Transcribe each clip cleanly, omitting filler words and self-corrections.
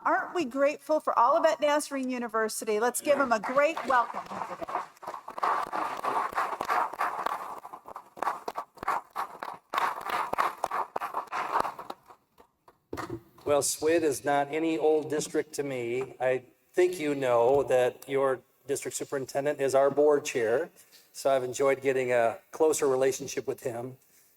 Aren't we grateful for Olivet Nazarene University? Let's give them a great welcome. Well, SWID is not any old district to me. I think you know that your district superintendent is our board chair, so I've enjoyed getting a closer relationship with him.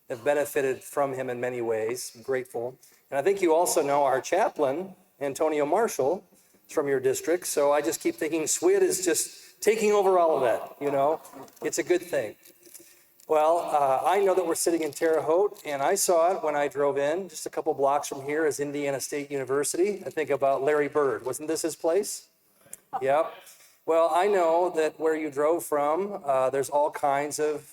I've benefited from him in many ways. I'm grateful. And I think you also know our chaplain, Antonio Marshall, from your district. So I just keep thinking SWID is just taking over all of that, you know? It's a good thing. Well, I know that we're sitting in Terre, Haute, and I saw it when I drove in. Just a couple blocks from here is Indiana State University. I think about Larry Bird. Wasn't this his place? Yep. Well, I know that where you drove from, there's all kinds of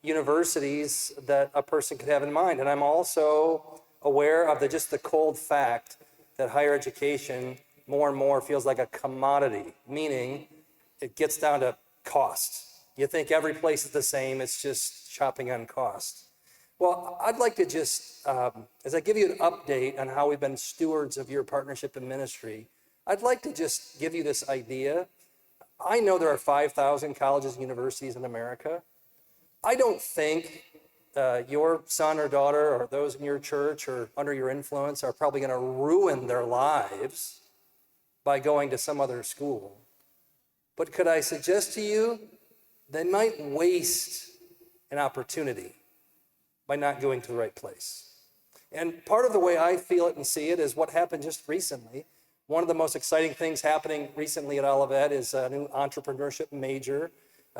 universities that a person could have in mind. And I'm also aware of just the cold fact that higher education more and more feels like a commodity, meaning it gets down to cost. You think every place is the same, it's just shopping on cost. Well, I'd like to just, as I give you an update on how we've been stewards of your partnership and ministry, I'd like to just give you this idea. I know there are 5,000 colleges and universities in America. I don't think your son or daughter or those in your church or under your influence are probably going to ruin their lives by going to some other school. But could I suggest to you, they might waste an opportunity by not going to the right place. And part of the way I feel it and see it is what happened just recently. One of the most exciting things happening recently at Olivet is a new entrepreneurship major.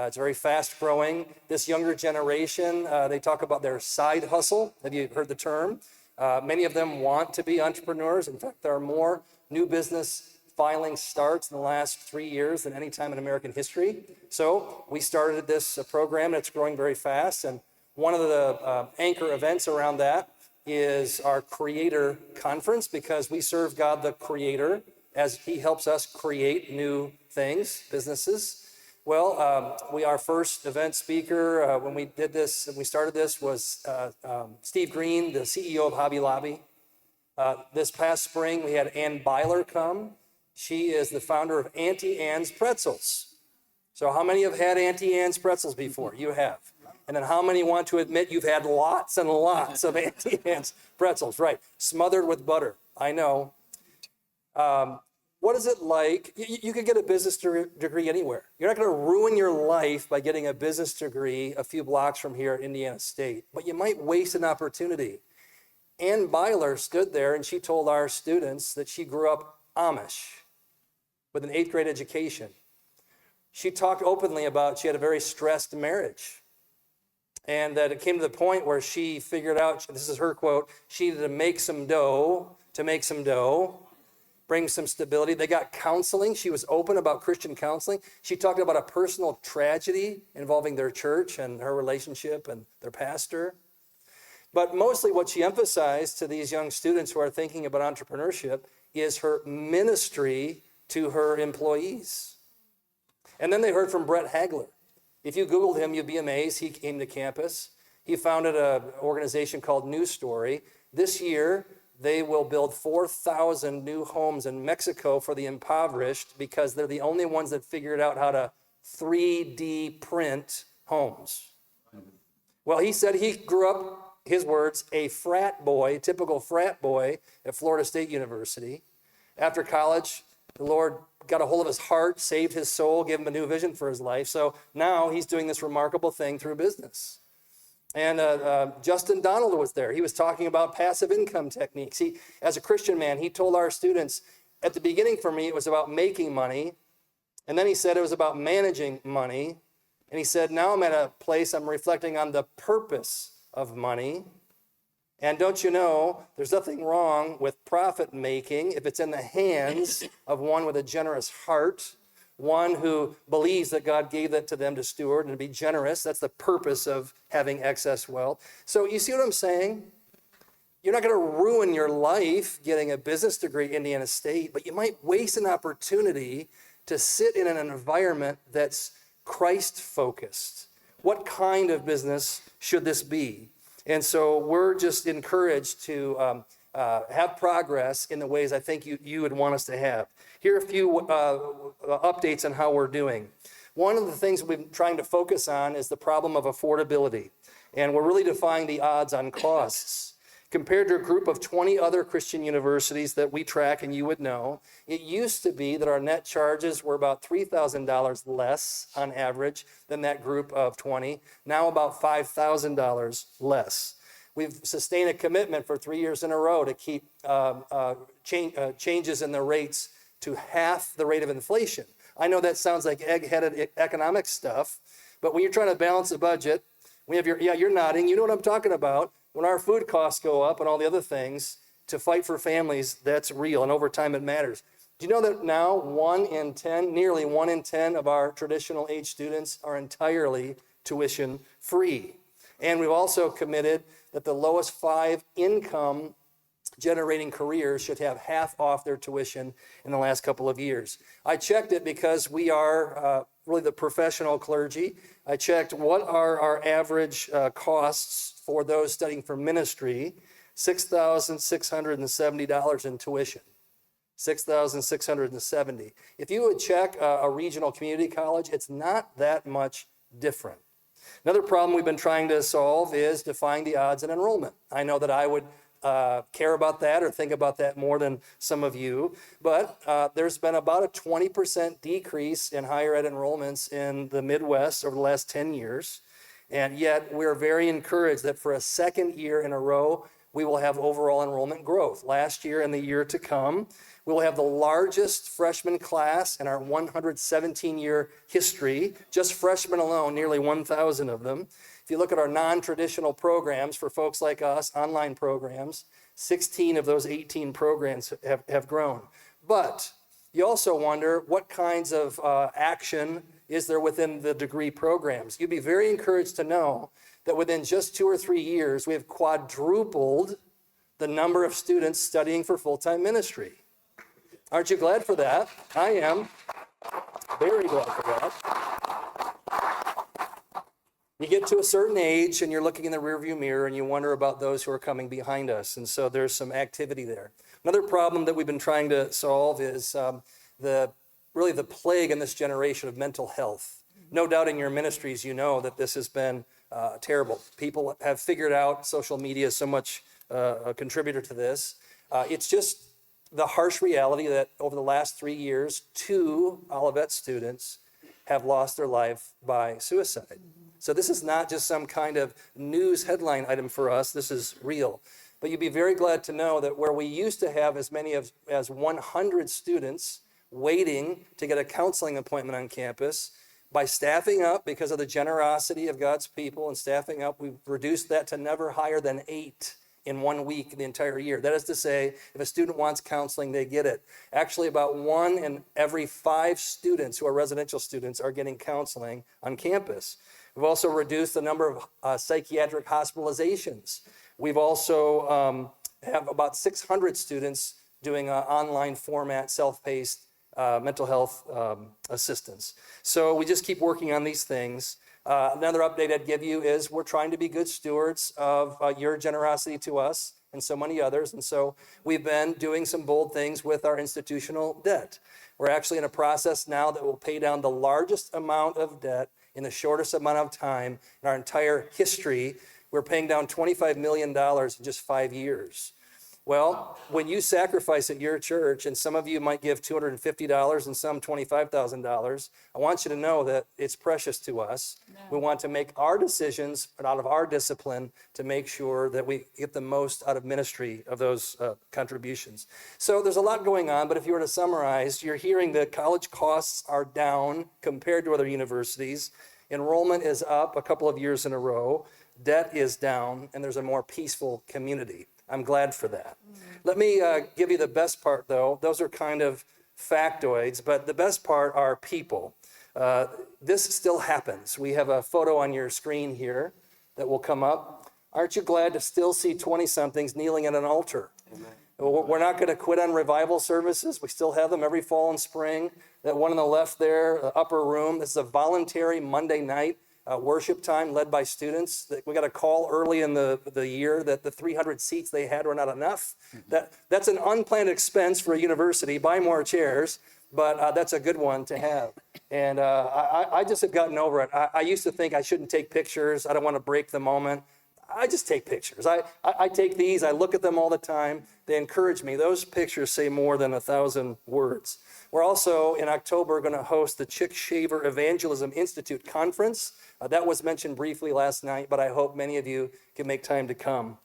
It's very fast growing. This younger generation, they talk about their side hustle. Have you heard the term? Many of them want to be entrepreneurs. In fact, there are more new business filing starts in the last 3 years than any time in American history. So we started this program that's growing very fast. And one of the anchor events around that is our Creator Conference, because we serve God the Creator as He helps us create new things, businesses. Well, our first event speaker when we did this, and we started this, was Steve Green, the CEO of Hobby Lobby. This past spring, we had Ann Byler come. She is the founder of Auntie Anne's Pretzels. So how many have had Auntie Anne's Pretzels before? You have. And then how many want to admit you've had lots and lots of Auntie Anne's Pretzels? Right, smothered with butter. I know. What is it like? You could get a business degree anywhere. You're not going to ruin your life by getting a business degree a few blocks from here at Indiana State, but you might waste an opportunity. Ann Byler stood there and she told our students that she grew up Amish with an 8th grade education. She talked openly about she had a very stressed marriage, and that it came to the point where she figured out, this is her quote, she needed to make some dough, bring some stability. They got counseling. She was open about Christian counseling. She talked about a personal tragedy involving their church and her relationship and their pastor. But mostly what she emphasized to these young students who are thinking about entrepreneurship is her ministry to her employees. And then they heard from Brett Hagler. If you Googled him, you'd be amazed. He came to campus. He founded an organization called New Story. This year, they will build 4,000 new homes in Mexico for the impoverished because they're the only ones that figured out how to 3D print homes. Well, he said he grew up, his words, a frat boy, typical frat boy at Florida State University. After college, the Lord got a hold of his heart, saved his soul, gave him a new vision for his life. So now he's doing this remarkable thing through business. And Justin Donald was there. He was talking about passive income techniques. He, as a Christian man, he told our students, at the beginning for me, it was about making money. And then he said it was about managing money. And he said, now I'm at a place I'm reflecting on the purpose of money. And don't you know, there's nothing wrong with profit making if it's in the hands of one with a generous heart, one who believes that God gave that to them to steward and to be generous. That's the purpose of having excess wealth. So you see what I'm saying? You're not going to ruin your life getting a business degree at Indiana State, but you might waste an opportunity to sit in an environment that's Christ-focused. What kind of business should this be? And so we're just encouraged to have progress in the ways I think you would want us to have. Here are a few updates on how we're doing. One of the things we've been trying to focus on is the problem of affordability. And we're really defying the odds on costs. Compared to a group of 20 other Christian universities that we track and you would know, it used to be that our net charges were about $3,000 less on average than that group of 20, now about $5,000 less. We've sustained a commitment for 3 years in a row to keep changes in the rates to half the rate of inflation. I know that sounds like egg-headed economic stuff, but when you're trying to balance a budget, you're nodding, you know what I'm talking about. When our food costs go up and all the other things, to fight for families, that's real, and over time it matters. Do you know that now nearly 1 in 10 of our traditional age students are entirely tuition free? And we've also committed that the lowest 5 income generating careers should have half off their tuition in the last couple of years. I checked it because we are really the professional clergy. I checked what are our average costs for those studying for ministry, $6,670 in tuition. $6,670. If you would check a regional community college, it's not that much different. Another problem we've been trying to solve is defying the odds in enrollment. I know that I would care about that or think about that more than some of you, but there's been about a 20% decrease in higher ed enrollments in the Midwest over the last 10 years. And yet we're very encouraged that for a second year in a row, we will have overall enrollment growth. Last year and the year to come, we will have the largest freshman class in our 117-year history, just freshmen alone, nearly 1,000 of them. If you look at our non-traditional programs for folks like us, online programs, 16 of those 18 programs have grown. But you also wonder what kinds of action is there within the degree programs. You'd be very encouraged to know that within just 2 or 3 years, we have quadrupled the number of students studying for full-time ministry. Aren't you glad for that? I am very glad for that. You get to a certain age and you're looking in the rearview mirror and you wonder about those who are coming behind us. And so there's some activity there. Another problem that we've been trying to solve is the plague in this generation of mental health. No doubt in your ministries, you know that this has been terrible. People have figured out social media is so much a contributor to this. It's just the harsh reality that over the last 3 years, 2 Olivet students have lost their life by suicide. So this is not just some kind of news headline item for us. This is real. But you'd be very glad to know that where we used to have as many as 100 students waiting to get a counseling appointment on campus, by staffing up because of the generosity of God's people and staffing up, we've reduced that to never higher than 8 in 1 week the entire year. That is to say, if a student wants counseling, they get it. Actually, about 1 in every 5 students who are residential students are getting counseling on campus. We've also reduced the number of psychiatric hospitalizations. We've also have about 600 students doing online format, self-paced mental health assistance. So we just keep working on these things. Another update I'd give you is we're trying to be good stewards of your generosity to us and so many others. And so we've been doing some bold things with our institutional debt. We're actually in a process now that will pay down the largest amount of debt in the shortest amount of time in our entire history. We're paying down $25 million in just 5 years. Well, when you sacrifice at your church, and some of you might give $250 and some $25,000, I want you to know that it's precious to us. No. We want to make our decisions out of our discipline to make sure that we get the most out of ministry of those contributions. So there's a lot going on, but if you were to summarize, you're hearing that college costs are down compared to other universities. Enrollment is up a couple of years in a row. Debt is down, and there's a more peaceful community. I'm glad for that. Let me give you the best part, though. Those are kind of factoids, but the best part are people. This still happens. We have a photo on your screen here that will come up. Aren't you glad to still see 20-somethings kneeling at an altar? Amen. We're not going to quit on revival services. We still have them every fall and spring. That one on the left there, the upper room, this is a voluntary Monday night worship time led by students. We got a call early in the year that the 300 seats they had were not enough. That's an unplanned expense for a university. Buy more chairs, but that's a good one to have. And I just have gotten over it. I used to think I shouldn't take pictures. I don't want to break the moment. I just take pictures. I take these, I look at them all the time. They encourage me. Those pictures say more than 1,000 words. We're also in October going to host the Chick Shaver Evangelism Institute Conference. That was mentioned briefly last night, but I hope many of you can make time to come.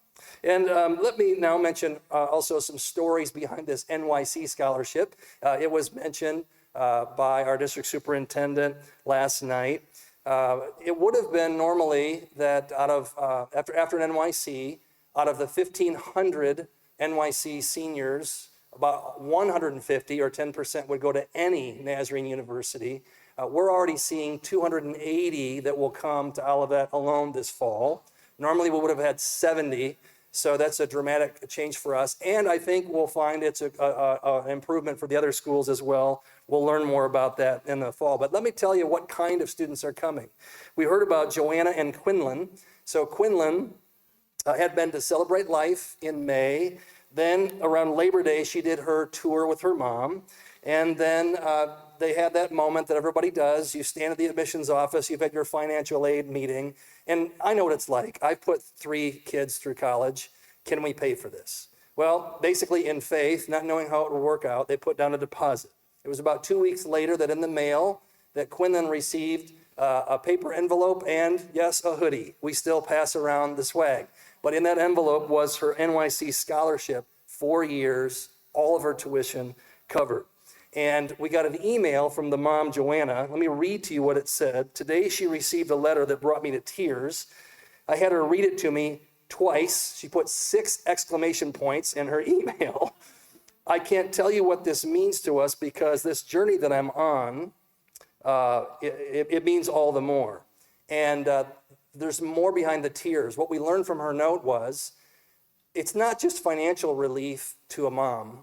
And let me now mention also some stories behind this NYC scholarship. It was mentioned by our district superintendent last night. It would have been normally that after an NYC, out of the 1,500 NYC seniors, about 150 or 10% would go to any Nazarene university. We're already seeing 280 that will come to Olivet alone this fall. Normally we would have had 70, so that's a dramatic change for us. And I think we'll find it's an improvement for the other schools as well. We'll learn more about that in the fall. But let me tell you what kind of students are coming. We heard about Joanna and Quinlan. So Quinlan had been to Celebrate Life in May. Then around Labor Day, she did her tour with her mom. And then they had that moment that everybody does. You stand at the admissions office, you've had your financial aid meeting. And I know what it's like. I've put 3 kids through college. Can we pay for this? Well, basically in faith, not knowing how it would work out, they put down a deposit. It was about 2 weeks later that in the mail that Quinlan received a paper envelope and, yes, a hoodie. We still pass around the swag. But in that envelope was her NYC scholarship, 4 years, all of her tuition covered. And we got an email from the mom, Joanna. Let me read to you what it said. Today she received a letter that brought me to tears. I had her read it to me twice. She put 6 exclamation points in her email. I can't tell you what this means to us because this journey that I'm on, it means all the more. And there's more behind the tears. What we learned from her note was, it's not just financial relief to a mom.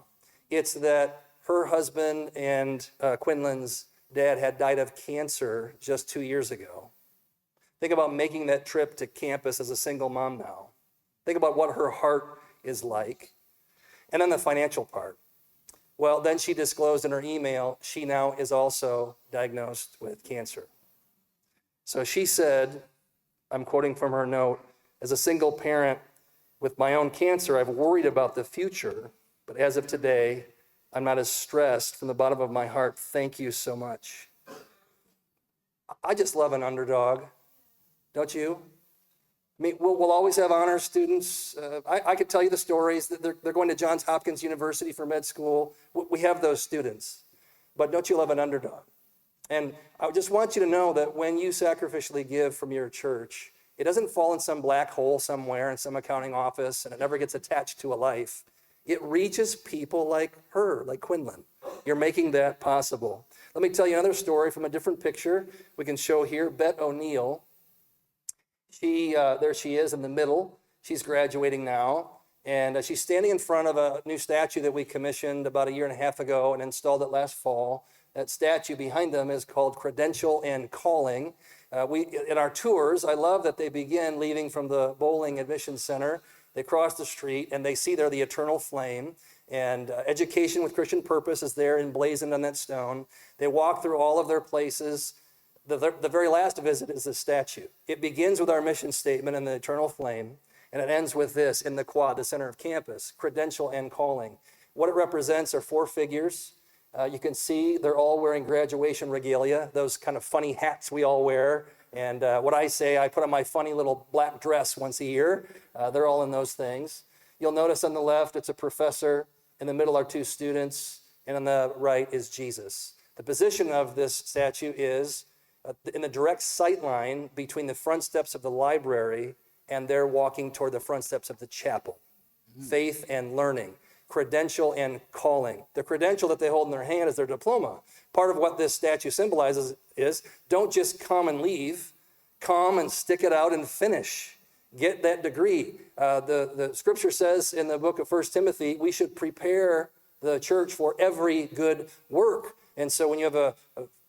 It's that her husband and Quinlan's dad had died of cancer just 2 years ago. Think about making that trip to campus as a single mom now. Think about what her heart is like. And then the financial part. Well, then she disclosed in her email, she now is also diagnosed with cancer. So she said, I'm quoting from her note, as a single parent with my own cancer, I've worried about the future, but as of today, I'm not as stressed. From the bottom of my heart, thank you so much. I just love an underdog, don't you? I mean, we'll always have honor students. I could tell you the stories that they're going to Johns Hopkins University for med school. We have those students, but don't you love an underdog? And I just want you to know that when you sacrificially give from your church, it doesn't fall in some black hole somewhere in some accounting office and it never gets attached to a life. It reaches people like her, like Quinlan. You're making that possible. Let me tell you another story from a different picture we can show here. Bette O'Neill. There she is in the middle. She's graduating now. And she's standing in front of a new statue that we commissioned about 1.5 years ago and installed it last fall. That statue behind them is called Credential and Calling. In our tours, I love that they begin leaving from the bowling admission center. They cross the street and they see there the eternal flame. And Education with Christian Purpose is there emblazoned on that stone. They walk through all of their places. The very last visit is the statue. It begins with our mission statement and the eternal flame, and it ends with this in the quad, the center of campus, Credential and Calling. What it represents are 4 figures. You can see they're all wearing graduation regalia, those kind of funny hats we all wear. And what I say, I put on my funny little black dress once a year. They're all in those things. You'll notice on the left, it's a professor. In the middle are 2 students. And on the right is Jesus. The position of this statue is in the direct sight line between the front steps of the library and they're walking toward the front steps of the chapel. Faith and learning. Credential and calling. The credential that they hold in their hand is their diploma. Part of what this statue symbolizes is don't just come and leave, come and stick it out and finish. Get that degree. The scripture says in the book of 1 Timothy, we should prepare the church for every good work. And so when you have a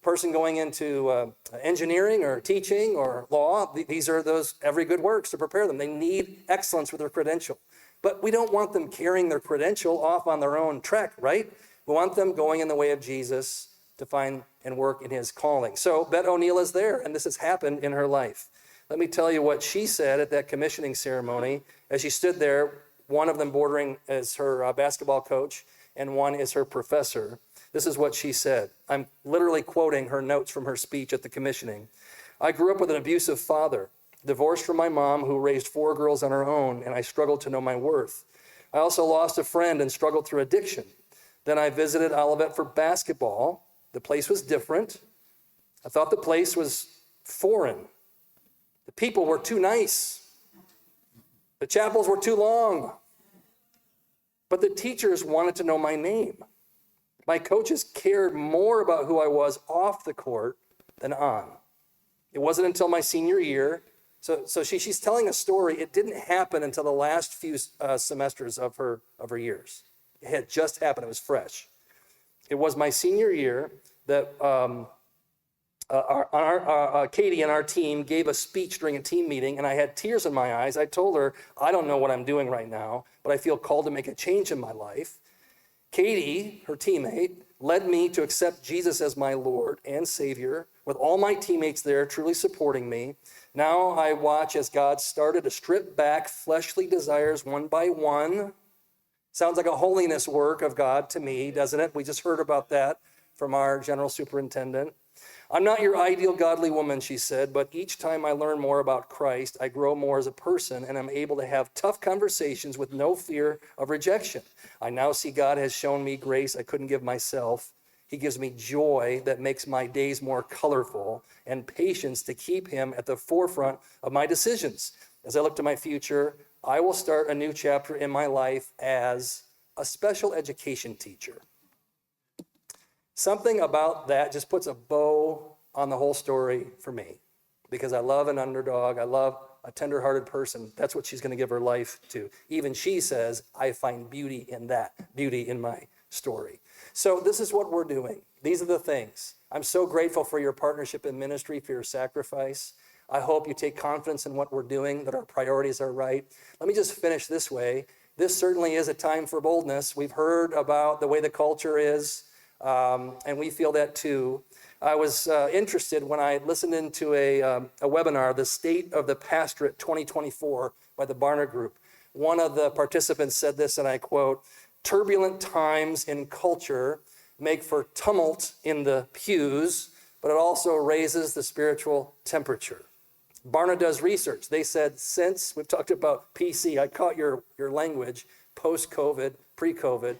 person going into engineering or teaching or law, these are those every good works to prepare them. They need excellence with their credential. But we don't want them carrying their credential off on their own trek, right? We want them going in the way of Jesus to find and work in his calling. So Bet O'Neill is there, and this has happened in her life. Let me tell you what she said at that commissioning ceremony as she stood there, one of them bordering as her basketball coach, and one is her professor. This is what she said. I'm literally quoting her notes from her speech at the commissioning. I grew up with an abusive father, divorced from my mom who raised 4 girls on her own, and I struggled to know my worth. I also lost a friend and struggled through addiction. Then I visited Olivet for basketball. The place was different. I thought the place was foreign. The people were too nice. The chapels were too long. But the teachers wanted to know my name. My coaches cared more about who I was off the court than on. It wasn't until my senior year. So she's telling a story. It didn't happen until the last few semesters of her years. It had just happened. It was fresh. It was my senior year that Katie and our team gave a speech during a team meeting, and I had tears in my eyes. I told her, I don't know what I'm doing right now, but I feel called to make a change in my life. Katie, her teammate, led me to accept Jesus as my Lord and Savior, with all my teammates there truly supporting me. Now I watch as God started to strip back fleshly desires one by one. Sounds like a holiness work of God to me, doesn't it? We just heard about that from our general superintendent. I'm not your ideal godly woman, she said, but each time I learn more about Christ, I grow more as a person, and I'm able to have tough conversations with no fear of rejection. I now see God has shown me grace I couldn't give myself. He gives me joy that makes my days more colorful, and patience to keep him at the forefront of my decisions. As I look to my future, I will start a new chapter in my life as a special education teacher. Something about that just puts a bow on the whole story for me, because I love an underdog. I love a tender-hearted person. That's what she's going to give her life to. Even she says, I find beauty in that, beauty in my story. So this is what we're doing. These are the things. I'm so grateful for your partnership in ministry, for your sacrifice. I hope you take confidence in what we're doing, that our priorities are right. Let me just finish this way. This certainly is a time for boldness. We've heard about the way the culture is, and we feel that too. I was interested when I listened into a webinar, The State of the Pastorate 2024 by the Barna Group. One of the participants said this, and I quote, "Turbulent times in culture make for tumult in the pews, but it also raises the spiritual temperature." Barna does research. They said since, we've talked about PC, I caught your language, post-COVID, pre-COVID.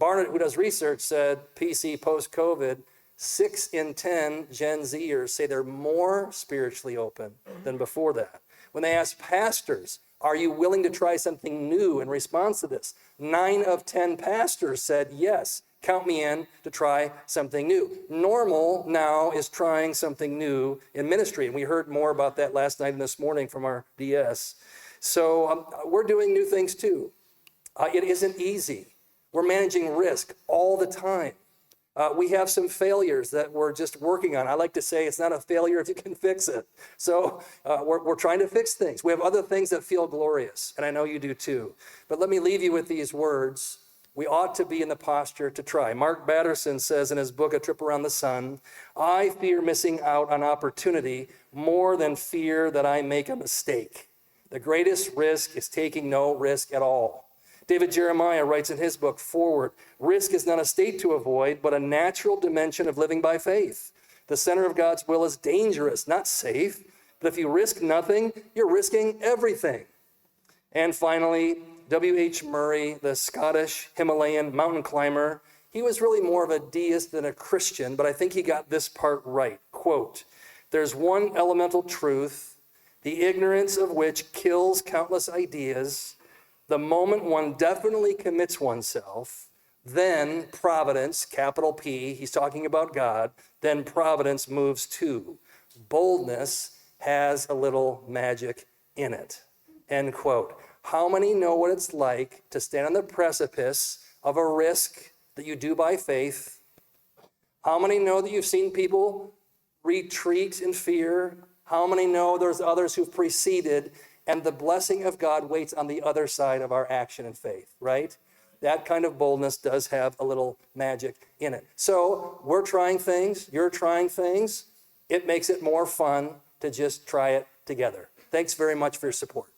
Barna, who does research, said PC, post-COVID, 6 in 10 Gen Zers say they're more spiritually open than before that. When they asked pastors, are you willing to try something new in response to this? 9 of 10 pastors said, yes, count me in to try something new. Normal now is trying something new in ministry. And we heard more about that last night and this morning from our DS. So we're doing new things too. It isn't easy. We're managing risk all the time. We have some failures that we're just working on. I like to say it's not a failure if you can fix it. So we're trying to fix things. We have other things that feel glorious, and I know you do too. But let me leave you with these words. We ought to be in the posture to try. Mark Batterson says in his book, A Trip Around the Sun, I fear missing out on opportunity more than fear that I make a mistake. The greatest risk is taking no risk at all. David Jeremiah writes in his book, Forward, risk is not a state to avoid, but a natural dimension of living by faith. The center of God's will is dangerous, not safe. But if you risk nothing, you're risking everything. And finally, W.H. Murray, the Scottish Himalayan mountain climber, he was really more of a deist than a Christian, but I think he got this part right. Quote, there's one elemental truth, the ignorance of which kills countless ideas. The moment one definitely commits oneself, then providence, capital P, he's talking about God, then providence moves too. Boldness has a little magic in it, end quote. How many know what it's like to stand on the precipice of a risk that you do by faith, How many know that you've seen people retreat in fear? How many know there's others who've preceded, and the blessing of God waits on the other side of our action and faith, right? That kind of boldness does have a little magic in it. So we're trying things, you're trying things. It makes it more fun to just try it together. Thanks very much for your support.